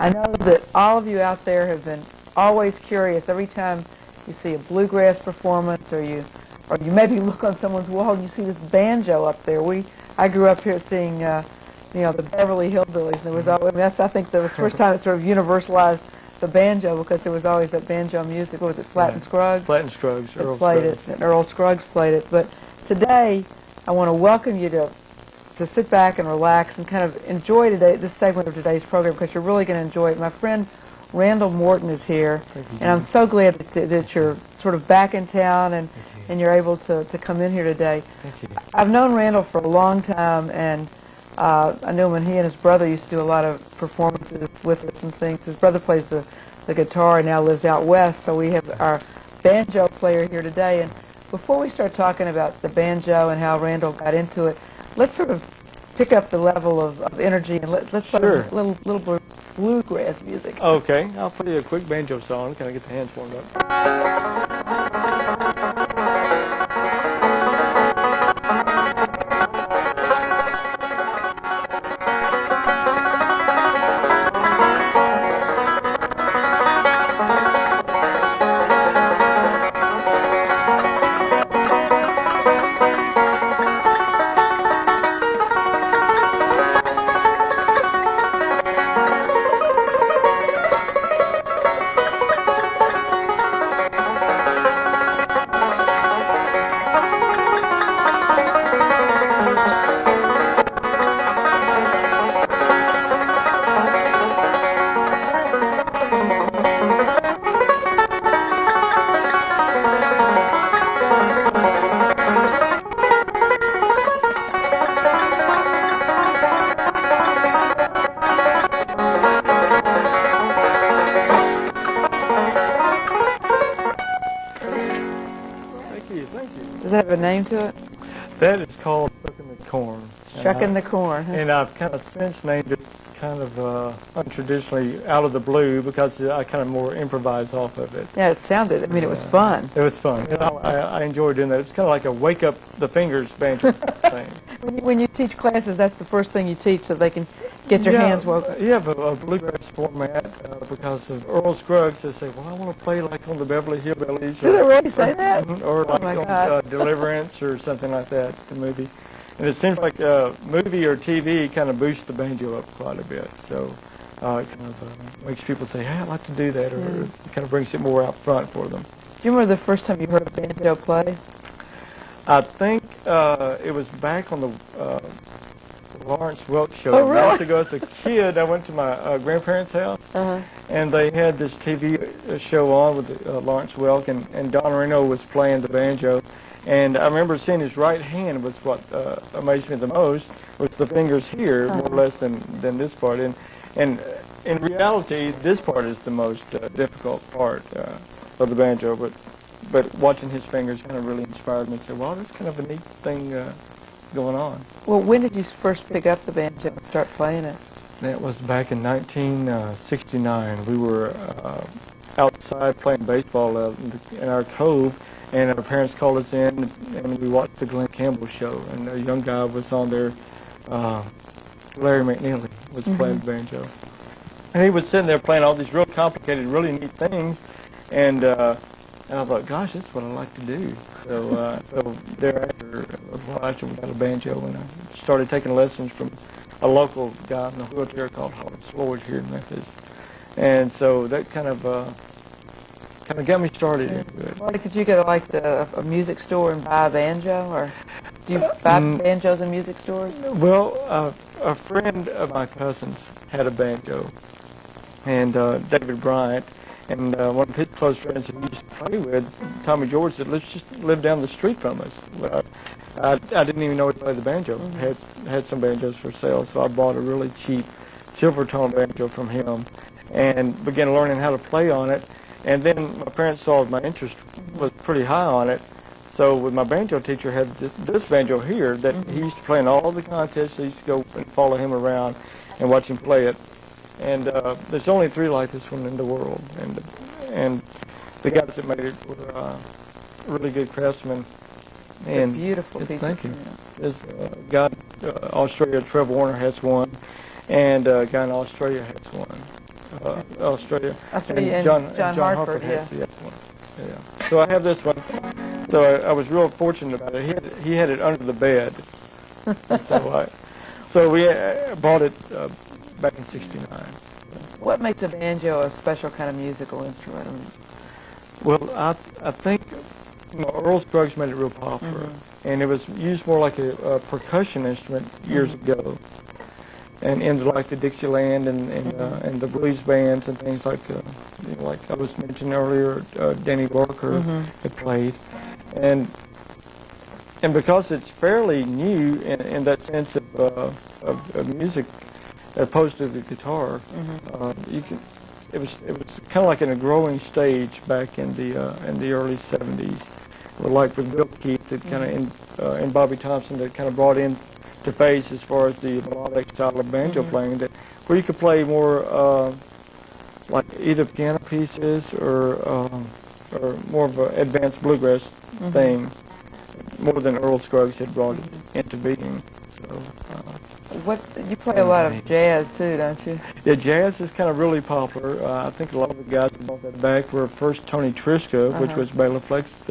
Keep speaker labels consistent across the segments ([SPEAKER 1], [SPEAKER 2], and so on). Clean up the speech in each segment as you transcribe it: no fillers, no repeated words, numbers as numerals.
[SPEAKER 1] I know that all of you out there have been always curious every time you see a bluegrass performance, or you maybe look on someone's wall and you see this banjo up there. I grew up here seeing the Beverly Hillbillies, and there was always, I think the first time it sort of universalized the banjo, because there was always that banjo music. What was it, Flat and Scruggs?
[SPEAKER 2] Flat and Scruggs.
[SPEAKER 1] Earl played Scruggs. It. And Earl Scruggs played it. But today, I want to welcome you to sit back and relax and kind of enjoy this segment of today's program, because you're really going to enjoy it. My friend Randal Morton is here, and I'm so glad that you're sort of back in town and you're able to come in here today.
[SPEAKER 2] Thank you.
[SPEAKER 1] I've known Randal for a long time, and I knew him when he and his brother used to do a lot of performances with us and things. His brother plays the guitar and now lives out west, so we have our banjo player here today. And before we start talking about the banjo and how Randal got into it, let's sort of pick up the level of energy, and let's play a little bluegrass music.
[SPEAKER 2] Okay, I'll play you a quick banjo song. Can I get the hands warmed up?
[SPEAKER 1] Does it have a name to it?
[SPEAKER 2] That is called Shucking the Corn.
[SPEAKER 1] Shucking the Corn. Huh?
[SPEAKER 2] And I've kind of since named it kind of untraditionally Out of the Blue, because I kind of more improvise off of it.
[SPEAKER 1] Yeah, it sounded, it was fun.
[SPEAKER 2] It was fun. I enjoyed doing that. It's kind of like a wake up the fingers banjo thing.
[SPEAKER 1] When you teach classes, that's the first thing you teach, so they can get your hands woken.
[SPEAKER 2] Yeah, but a bluegrass format, because of Earl Scruggs, they say, well, I want to play like on the Beverly Hillbillies.
[SPEAKER 1] Did they really say that?
[SPEAKER 2] Or like on Deliverance or something like that, the movie. And it seems like movie or TV kind of boosts the banjo up quite a bit. So it kind of makes people say, hey, I'd like to do that, or it kind of brings it more out front for them.
[SPEAKER 1] Do you remember the first time you heard a banjo play?
[SPEAKER 2] I think it was back on the Lawrence Welk show.
[SPEAKER 1] Oh, really?
[SPEAKER 2] Years ago, as a kid, I went to my grandparents' house, and they had this TV show on with Lawrence Welk, and Don Reno was playing the banjo. And I remember seeing his right hand was what amazed me the most, was the fingers here, more or less than this part. And in reality, this part is the most difficult part of the banjo, but watching his fingers kind of really inspired me to say, well, that's kind of a neat thing going on.
[SPEAKER 1] Well, when did you first pick up the banjo and start playing it?
[SPEAKER 2] That was back in 1969. We were outside playing baseball in our cove, and our parents called us in, and we watched the Glenn Campbell show, and a young guy was on there, Larry McNeely was playing the banjo. And he was sitting there playing all these real complicated, really neat things, and I thought, gosh, that's what I like to do. So thereafter, we got a banjo, and I started taking lessons from a local guy in a wheelchair called Howard Floyd here in Memphis. And so that kind of got me started into it.
[SPEAKER 1] Well, did you go to a music store and buy a banjo, or do you buy banjos in music stores?
[SPEAKER 2] Well, a friend of my cousin's had a banjo, and David Bryant, and one of his close friends that he used to play with, Tommy George, that lived down the street from us. Well, I didn't even know he played the banjo. Had some banjos for sale, so I bought a really cheap silver tone banjo from him and began learning how to play on it. And then my parents saw my interest was pretty high on it. So with my banjo teacher had this banjo here that he used to play in all the contests. I used to go and follow him around and watch him play it. And there's only 3 like this one in the world. And the guys that made it were really good craftsmen.
[SPEAKER 1] It's a beautiful piece.
[SPEAKER 2] Thank you. There's a guy in Australia, Trevor Warner, has one, and a guy in Australia has one. Australia.
[SPEAKER 1] And John Hartford, yeah.
[SPEAKER 2] has the other one. Yeah. So I have this one. So I was real fortunate about it. He had it under the bed. So we bought it back in '69.
[SPEAKER 1] What makes a banjo a special kind of musical instrument?
[SPEAKER 2] Well, I think Earl Scruggs made it real popular, and it was used more like a percussion instrument years ago, and in like the Dixieland and the blues bands and things like like I was mentioning earlier, Danny Barker had played, and because it's fairly new in that sense of music, as opposed to the guitar, it was kind of like in a growing stage back in the early '70s. Like with Bill Keith, that kind of and Bobby Thompson, that kind of brought in to phase as far as the melodic style of banjo playing, that where you could play more like either piano pieces or more of an advanced bluegrass thing, more than Earl Scruggs had brought it into being. So,
[SPEAKER 1] you play a lot of jazz too, don't you?
[SPEAKER 2] Yeah, jazz is kind of really popular. I think a lot of the guys who brought that back were first Tony Trischka, which was Bela Fleck's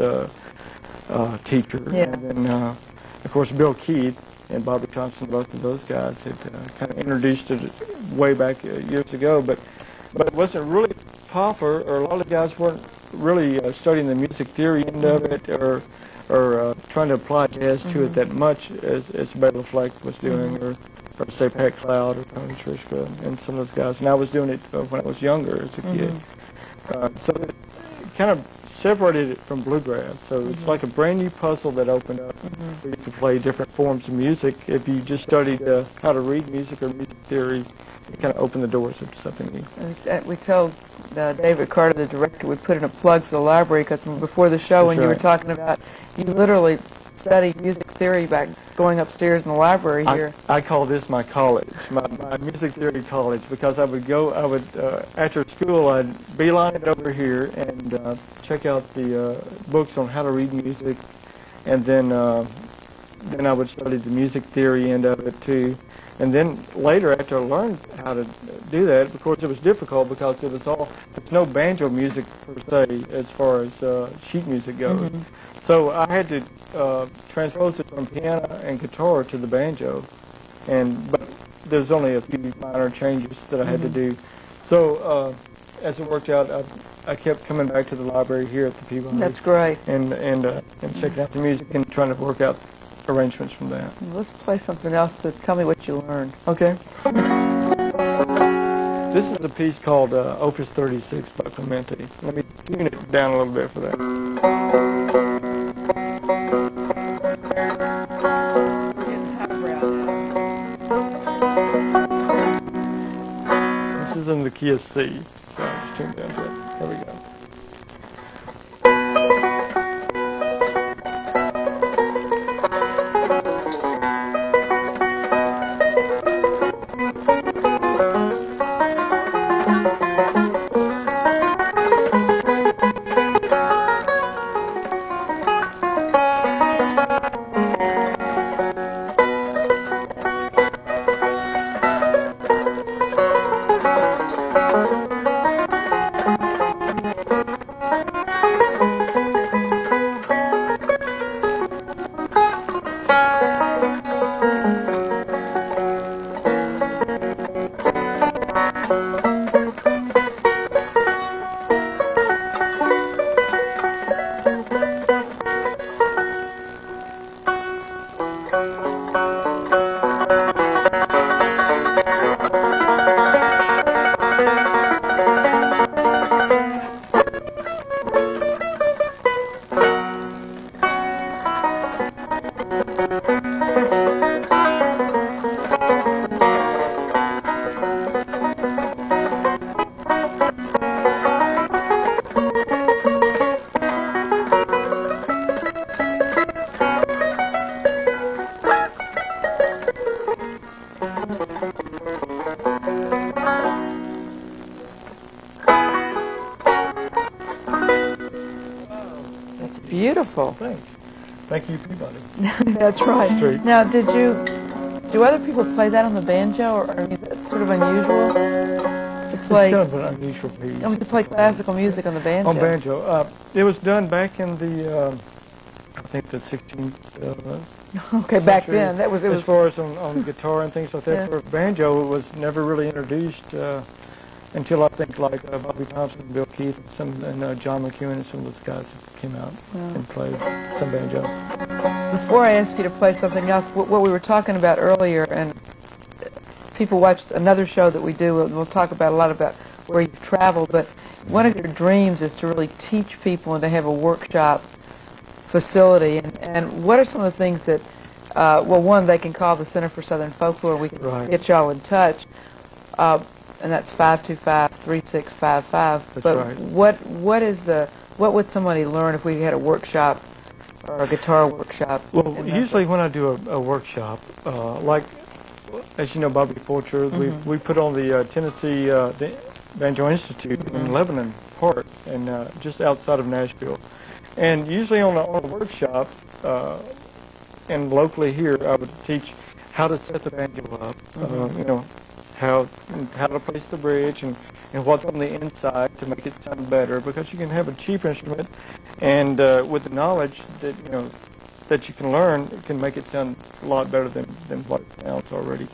[SPEAKER 2] teacher, and then of course Bill Keith and Bobby Thompson. Both of those guys had kind of introduced it way back years ago, but it wasn't really popular, or a lot of guys weren't really studying the music theory end of it, or trying to apply jazz to it that much as Bela Fleck was doing, or say Pat Cloud or Tony Trischka and some of those guys. And I was doing it when I was younger as a kid. So it kind of separated it from bluegrass. So it's like a brand new puzzle that opened up where you could play different forms of music. If you just studied how to read music or music theory, it kind of opened the doors up to something new.
[SPEAKER 1] And we told David Carter, the director, would put in a plug for the library, because before the show, when you were talking about, you literally studied music theory back going upstairs in the library here.
[SPEAKER 2] I call this my college, my music theory college, because I would after school, I'd beeline it over here and check out the books on how to read music, and then I would study the music theory end of it too. And then later, after I learned how to do that, of course it was difficult because there's no banjo music per se as far as sheet music goes. So I had to transpose it from piano and guitar to the banjo, but there's only a few minor changes that I had to do. So as it worked out, I kept coming back to the library here at the Peabody.
[SPEAKER 1] That's great.
[SPEAKER 2] And checking out the music and trying to work out arrangements from that.
[SPEAKER 1] Let's play something else to tell me what you learned.
[SPEAKER 2] Okay. This is a piece called Opus 36 by Clementi. Let me tune it down a little bit for that. This is in the key of C. So I'll just tune down to it. There we go.
[SPEAKER 1] Beautiful.
[SPEAKER 2] Thanks. Thank you, Peabody.
[SPEAKER 1] That's right.
[SPEAKER 2] Street.
[SPEAKER 1] Now, do other people play that on the banjo, or I mean, that's sort of unusual to play.
[SPEAKER 2] It's kind of an unusual piece.
[SPEAKER 1] You play classical music on the banjo.
[SPEAKER 2] On banjo. It was done back in the, I think the 16th
[SPEAKER 1] Okay, back then that was.
[SPEAKER 2] As far as on guitar and things like that.
[SPEAKER 1] Yeah.
[SPEAKER 2] For banjo, it was never really introduced until I think like Bobby Thompson, Bill Keith, and John McEwen, and some of those guys came out and played some banjo.
[SPEAKER 1] Before I ask you to play something else, what we were talking about earlier, and people watched another show that we do, we'll talk about a lot about where you've traveled, but one of your dreams is to really teach people and to have a workshop facility. And what are some of the things that, well, one, they can call the Center for Southern Folklore. We can get y'all in touch. And that's 525-3655.
[SPEAKER 2] That's
[SPEAKER 1] but
[SPEAKER 2] right.
[SPEAKER 1] What would somebody learn if we had a workshop or a guitar workshop?
[SPEAKER 2] Well, usually when I do a workshop, like, as you know, Bobby Fulcher, we put on the Tennessee the Banjo Institute in Lebanon Park, and just outside of Nashville. And usually on a workshop, and locally here, I would teach how to set the banjo up, you know, how to place the bridge and what's on the inside to make it sound better, because you can have a cheap instrument and with the knowledge that, you know, that you can learn, it can make it sound a lot better than what it sounds already.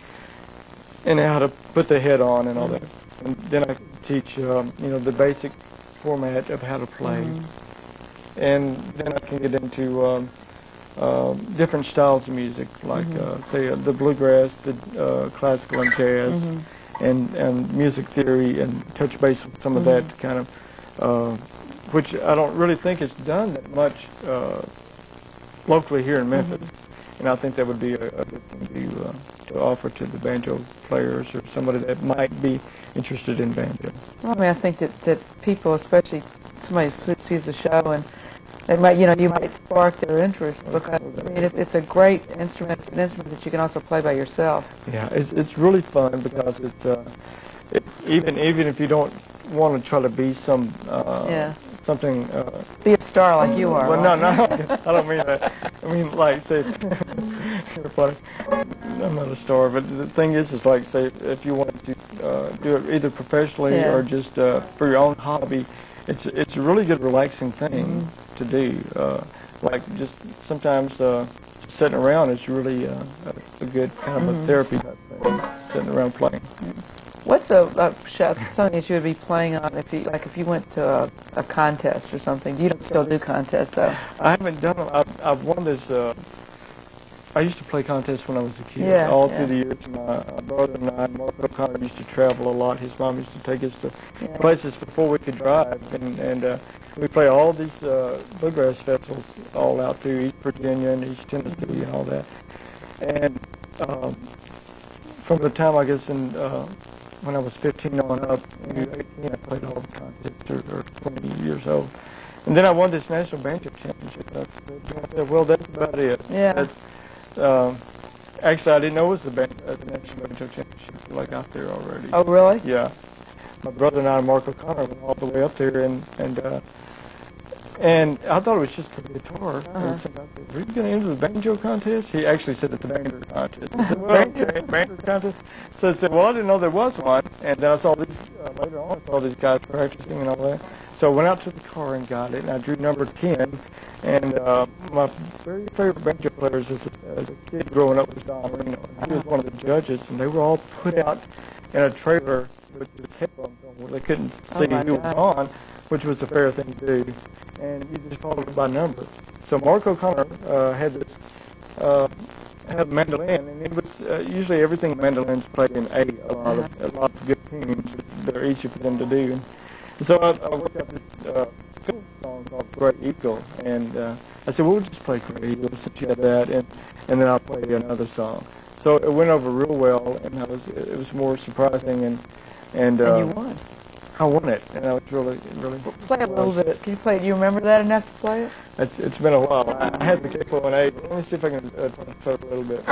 [SPEAKER 2] And how to put the head on and all that. And then I teach, you know, the basic format of how to play. And then I can get into different styles of music, like say the bluegrass, the classical and jazz, and music theory, and touch base with some of that kind of, which I don't really think is done that much locally here in Memphis. And I think that would be a good thing to offer to the banjo players or somebody that might be interested in banjo.
[SPEAKER 1] Well, I mean, I think that people, especially somebody sees the show, and they might, you know, you might spark their interest, because I mean, it's a great instrument. It's an instrument that you can also play by yourself.
[SPEAKER 2] Yeah, it's really fun, because even if you don't want to try to be something.
[SPEAKER 1] Be a star like you are.
[SPEAKER 2] Well,
[SPEAKER 1] right?
[SPEAKER 2] no, I don't mean that. I mean, like, say, you're funny. I'm not a star, but the thing is like, say, if you want to do it either professionally or just for your own hobby, it's a really good relaxing thing to do. Like, just sometimes sitting around is really a good kind of a therapy type thing, sitting around playing.
[SPEAKER 1] What's something that you would be playing on if you went to a contest or something? You don't still do contests, though.
[SPEAKER 2] I haven't done them. I've won this. I used to play contests when I was a kid, all through the years. My brother and I, Mark O'Connor, used to travel a lot. His mom used to take us to places before we could drive, and we play all these bluegrass festivals all out through East Virginia and East Tennessee and all that. And from the time, I guess, when I was 15 on up, 18, I played all the contests, or 20 years old. And then I won this national banjo championship. Well, that's about it.
[SPEAKER 1] Yeah.
[SPEAKER 2] Actually, I didn't know it was the national banjo championship, like, out there already.
[SPEAKER 1] Oh, really?
[SPEAKER 2] Yeah. My brother and I, Mark O'Connor, went all the way up there, and I thought it was just for the guitar. And so I said, "Are you going to enter the banjo contest?" He actually said, "At the banjo contest." I said, "Well, okay, banjo contest." So I said, "Well, I didn't know there was one." And then I saw these later on. I saw these guys practicing and all that. So I went out to the car and got it, and I drew number 10. And my very favorite banjo players as a kid growing up was Don Reno. He was one of the judges, and they were all put out in a trailer with headphones on, where they couldn't see who was on, which was a fair thing to do. And you just called it by number. So Mark O'Connor had a mandolin, and it was usually everything mandolins played in A. A lot of good tunes that are easy for them to do. And so I worked out this song called Great Eagle, and I said, "Well, we'll just play Great Eagle since you had that, and then I'll play another song." So it went over real well, and it was more surprising, and
[SPEAKER 1] you won.
[SPEAKER 2] I won it, and I was really.
[SPEAKER 1] Play a little bit. Can you play it? Do you remember that enough to play it?
[SPEAKER 2] It's been a while. I had the capo in A. Let me see if I can play a little bit.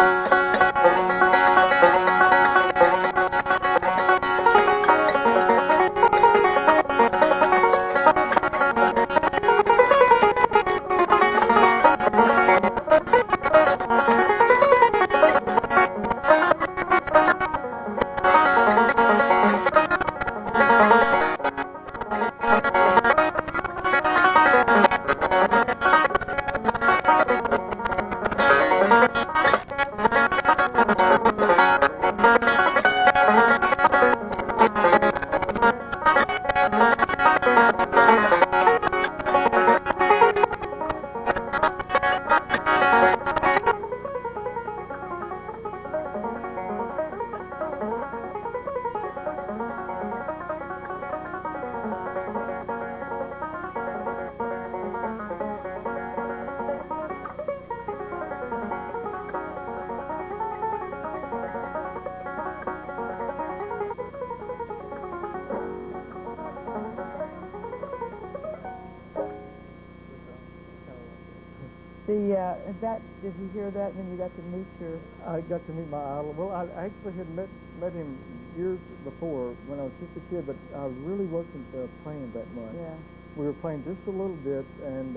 [SPEAKER 1] Did you hear that? And then you got to meet your.
[SPEAKER 2] I got to meet my idol. Well, I actually had met him years before when I was just a kid, but I really wasn't playing that much.
[SPEAKER 1] Yeah.
[SPEAKER 2] We were playing just a little bit, and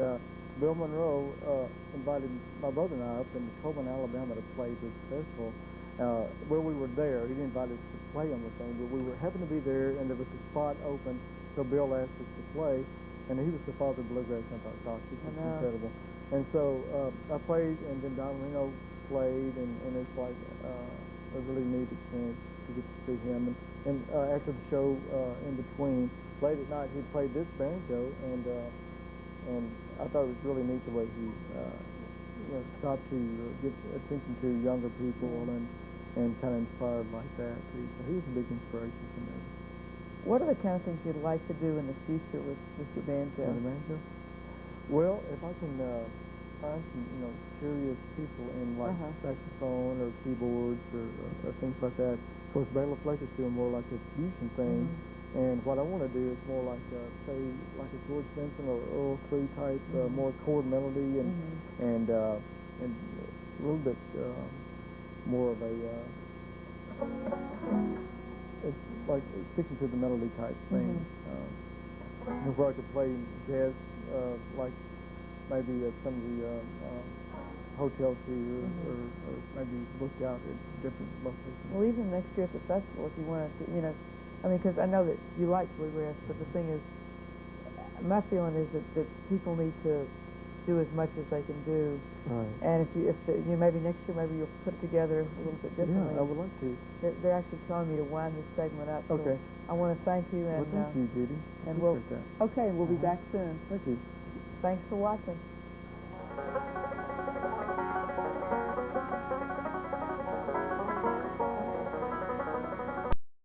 [SPEAKER 2] Bill Monroe invited my brother and I up in Coleman, Alabama to play this festival. Well, we were there. He didn't invite us to play on the thing, but we happened to be there, and there was a spot open, so Bill asked us to play, and he was the father of bluegrass. I thought, gosh, this is incredible. And so I played, and then Don Reno played, and it's like a really neat experience to get to see him. And after the show, in between, late at night, he played this banjo, and I thought it was really neat the way he stopped to get attention to younger people and kind of inspired like that too. So he was a big inspiration to me.
[SPEAKER 1] What are the kind of things you'd like to do in the future with your banjo?
[SPEAKER 2] The banjo? Well, if I can find some, serious people in like saxophone or keyboards or things like that. Of course, Bela Flecker's doing more like a fusion thing, and what I want to do is more like, say, like a George Benson or Earl Cree type, more chord melody and a little bit more of a, it's like sticking to the melody type thing. Where I could play jazz, like maybe at some of the hotels here, or maybe look out at different locations.
[SPEAKER 1] Well, even next year at the festival, if you want to, because I know that you like bluegrass, but the thing is, my feeling is that people need to do as much as they can do.
[SPEAKER 2] Right.
[SPEAKER 1] And if maybe next year, maybe you'll put it together a little bit differently.
[SPEAKER 2] Yeah, I would like to.
[SPEAKER 1] They're actually telling me to wind this segment up. So
[SPEAKER 2] okay.
[SPEAKER 1] I want to thank you. And,
[SPEAKER 2] well, thank you, Judy.
[SPEAKER 1] And
[SPEAKER 2] we'll be
[SPEAKER 1] back soon.
[SPEAKER 2] Thank you.
[SPEAKER 1] Thanks for watching.